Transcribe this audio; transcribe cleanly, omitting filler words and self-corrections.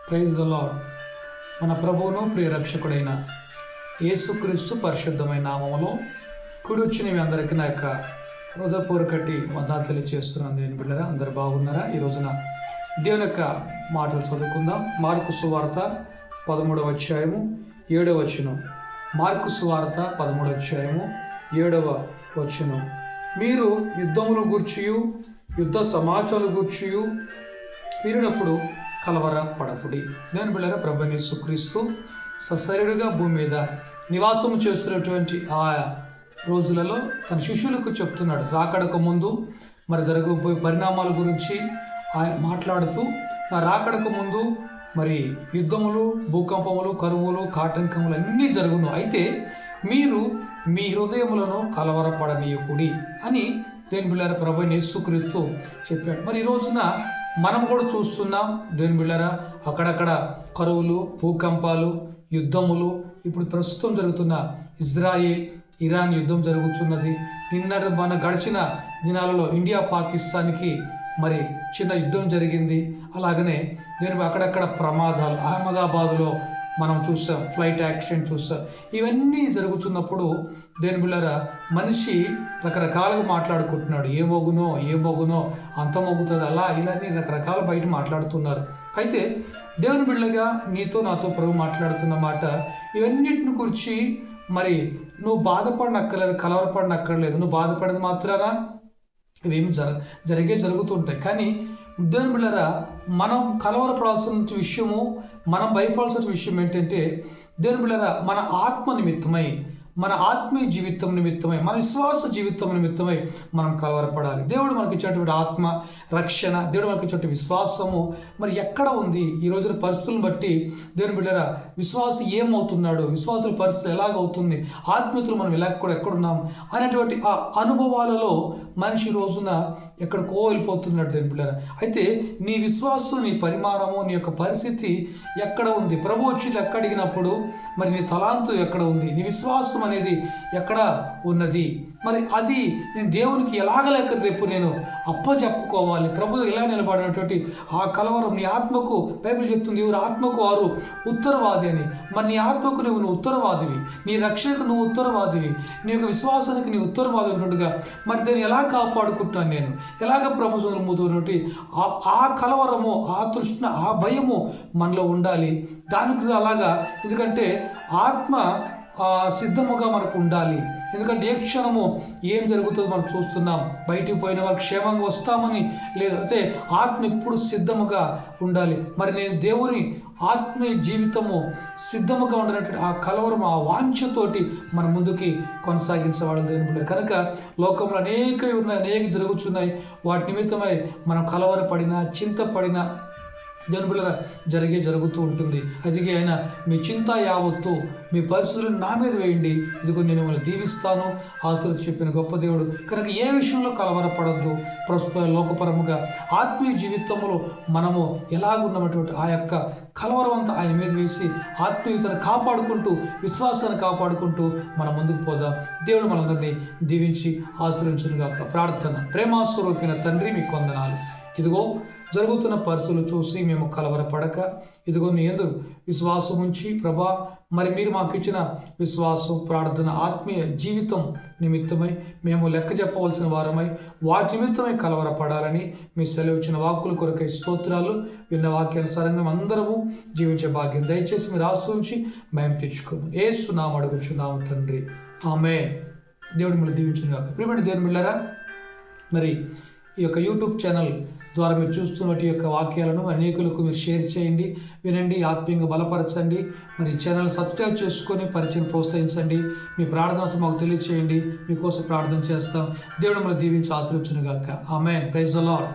Praise the lord. మన ప్రభువును ప్రియ రక్షకుడైన యేసుక్రీస్తు పరిశుద్ధమైన నామములో కూడి వచ్చిన మీ అందరికీ నా యొక్క హృదయపూర్వకటి వందనాలు తెలియజేస్తున్నాను. దేవుని బిడ్డలారా, అందరు బాగున్నారా? ఈ రోజున దేవుని యొక్క మాటలు చదువుకుందాం. మార్కు సువార్త 13వ అధ్యాయము 7వ వచనం. మార్కు సువార్త 13వ అధ్యాయము 7వ వచనం. మీరు యుద్ధముల గూర్చియు యుద్ధ సమాచారాల గూర్చియు వినినప్పుడు కలవర పడకుడి. నేను బిళ్ళారా, ప్రభువైన యేసుక్రీస్తు సశరీరుగా భూమి మీద నివాసము చేస్తున్నటువంటి ఆ రోజులలో తన శిష్యులకు చెప్తున్నాడు. రాకడకు ముందు మరి జరగబోయే పరిణామాల గురించి ఆయన మాట్లాడుతూ, నా రాకడకు ముందు మరి యుద్ధములు, భూకంపములు, కరువులు, కాటంకములు అన్నీ జరుగును. అయితే మీరు మీ హృదయములను కలవరపడనీయకుడి అని దేవుని బిళ్ళారా ప్రభువైన యేసుక్రీస్తు చెప్పాడు. మరి ఈ రోజున మనం కూడా చూస్తున్నాం దేవుని బిళ్ళారా, అక్కడక్కడ కరువులు, భూకంపాలు, యుద్ధములు. ఇప్పుడు ప్రస్తుతం జరుగుతున్న ఇజ్రాయెల్ ఇరాన్ యుద్ధం జరుగుతున్నది. మన గడిచిన దినాలలో ఇండియా పాకిస్తాన్కి మరి చిన్న యుద్ధం జరిగింది. అలాగనే నేను అక్కడక్కడ ప్రమాదాలు, అహ్మదాబాద్లో మనం చూసాం, ఫ్లైట్ యాక్సిడెంట్ చూసాం. ఇవన్నీ జరుగుతున్నప్పుడు దేని బిళ్ళారా, మనిషి రకరకాలుగా మాట్లాడుకుంటున్నాడు. ఏమోగునో అంత మోగుతుంది, అలా ఇలాని రకరకాల బయట మాట్లాడుతున్నారు. అయితే దేవుని బిళ్ళగా నీతో నాతో ప్రభు మాట్లాడుతున్న మాట, ఇవన్నిటిని గురించి మరి నువ్వు బాధపడనక్కర్లేదు, కలవరపడనక్కర్లేదు. నువ్వు బాధపడేది మాత్రాన ఇవేమి జరుగుతుంటాయి. కానీ దేవుని బిళ్ళారా, మనం కలవరపడాల్సిన విషయము, మనం భయపడాల్సిన విషయం ఏంటంటే, దేవుని బిళ్ళారా, మన ఆత్మ నిమిత్తమై, మన ఆత్మీయ జీవితం నిమిత్తమై, మన విశ్వాస జీవితం నిమిత్తమై మనం కలవరపడాలి. దేవుడు మనకి ఇచ్చేటువంటి ఆత్మ రక్షణ, దేవుడు మనకి ఇచ్చేటువంటి విశ్వాసము మరి ఎక్కడ ఉంది? ఈ రోజున పరిస్థితులను బట్టి దేవుని బిడ్డరా, విశ్వాసం ఏమవుతున్నాడు, విశ్వాసుల పరిస్థితి ఎలాగవుతుంది, ఆత్మీయతలు మనం ఎక్కడున్నాం అనేటువంటి ఆ అనుభవాలలో మనిషి రోజున ఎక్కడికో వెళ్ళిపోతున్నాడు దేవుని బిడ్డరా. అయితే నీ విశ్వాసం, నీ పరిమాణము, నీ యొక్క పరిస్థితి ఎక్కడ ఉంది? ప్రభు వచ్చి లెక్క అడిగినప్పుడు మరి నీ తలాంతు ఎక్కడ ఉంది? నీ విశ్వాసం అనేది ఎక్కడ ఉన్నది? మరి అది నేను దేవునికి ఎలాగ లెక్క రేపు నేను చెప్పుకోవాలి? ప్రభు ఎలా నిలబడినటువంటి ఆ కలవరం నీ ఆత్మకు బైబిల్ చెప్తుంది, ఎవరు ఆత్మకు వారు ఉత్తరవాది అని. మరి నీ ఆత్మకు నువ్వు ఉత్తరవాదివి, నీ రక్షణకు నువ్వు ఉత్తరవాదివి, నీ యొక్క విశ్వాసానికి నీ ఉత్తరవాది ఉంటుండగా మరి దాన్ని ఎలా కాపాడుకుంటున్నాను నేను? ఎలాగ ప్రభుత్వం ముందు ఆ కలవరము, ఆ తృష్ణ, ఆ భయము మనలో ఉండాలి. దానికి అలాగా, ఎందుకంటే ఆత్మ సిద్ధముగా మనకు ఉండాలి. ఎందుకంటే ఏ క్షణము ఏం జరుగుతుందో మనం చూస్తున్నాం. బయటికి పోయిన వాళ్ళు క్షేమంగా వస్తామని లేదు, అయితే ఆత్మ ఎప్పుడు సిద్ధముగా ఉండాలి. మరి నేను దేవుని ఆత్మీయ జీవితము సిద్ధముగా ఉండనటువంటి ఆ కలవరం, ఆ వాంఛతోటి మన ముందుకి కొనసాగించేవాళ్ళు దేవుని. కనుక లోకంలో అనేక జరుగుతున్నాయి. వాటి నిమిత్తమై మనం కలవరపడినా, చింతపడినా దేవుని బిడ్డగా జరుగుతూ ఉంటుంది. అందుకే ఆయన మీ చింత యావత్తు, మీ పరిస్థితులను నా మీద వేయండి, ఇదిగో నేను మిమ్మల్ని దీవిస్తాను ఆస్తులు చెప్పిన గొప్ప దేవుడు. కనుక ఏ విషయంలో కలవరపడద్దు. లోకపరముగా ఆత్మీయ జీవితంలో మనము ఎలాగున్నటువంటి ఆ యొక్క కలవరం అంతా ఆయన మీద వేసి ఆత్మీయతను కాపాడుకుంటూ, విశ్వాసాన్ని కాపాడుకుంటూ మనం ముందుకు పోదాం. దేవుడు మనందరినీ దీవించి ఆశీర్వదించునుగాక. ప్రార్థన. ప్రేమాస్వరూపిన తండ్రి, మీకు వందనాలు. ఇదిగో జరుగుతున్న పరిస్థితులు చూసి మేము కలవరపడక, ఇదిగో నీ యందు విశ్వాసం ఉంచి ప్రభా, మరి మీరు మాకు ఇచ్చిన విశ్వాసం, ప్రార్థన, ఆత్మీయ జీవితం నిమిత్తమై మేము లెక్క చెప్పవలసిన వారమై వాటి నిమిత్తమై కలవరపడాలని మీ సెలవు ఇచ్చిన వాక్కుల కొరకై స్తోత్రాలు. విన్న వాక్యానుసారంగా అందరము జీవించే భాగ్యం దయచేసి మీరు ఆశ్రయించి మేము తెచ్చుకోము. యేసు నామమున అడుగుచున్నాము తండ్రి, ఆమేన్. దేవుడు మిమ్మల్ని దీవించునుగాక. ప్రియమైన దేవుని బిడ్డలారా, మరి ఈ యొక్క యూట్యూబ్ ఛానల్ ద్వారా మీరు చూస్తున్నటువంటి యొక్క వాక్యాలను అనేకులకు మీరు షేర్ చేయండి, వినండి, ఆత్మీయంగా బలపరచండి. మరి ఛానల్ సబ్స్క్రైబ్ చేసుకొని పరిచయం ప్రోత్సహించండి. మీ ప్రార్థన మాకు తెలియచేయండి, మీకోసం ప్రార్థన చేస్తాం. దేవుడు మిమ్మల్ని దీవించి ఆశీర్వదించునుగాక. ఆమేన్. Praise the lord.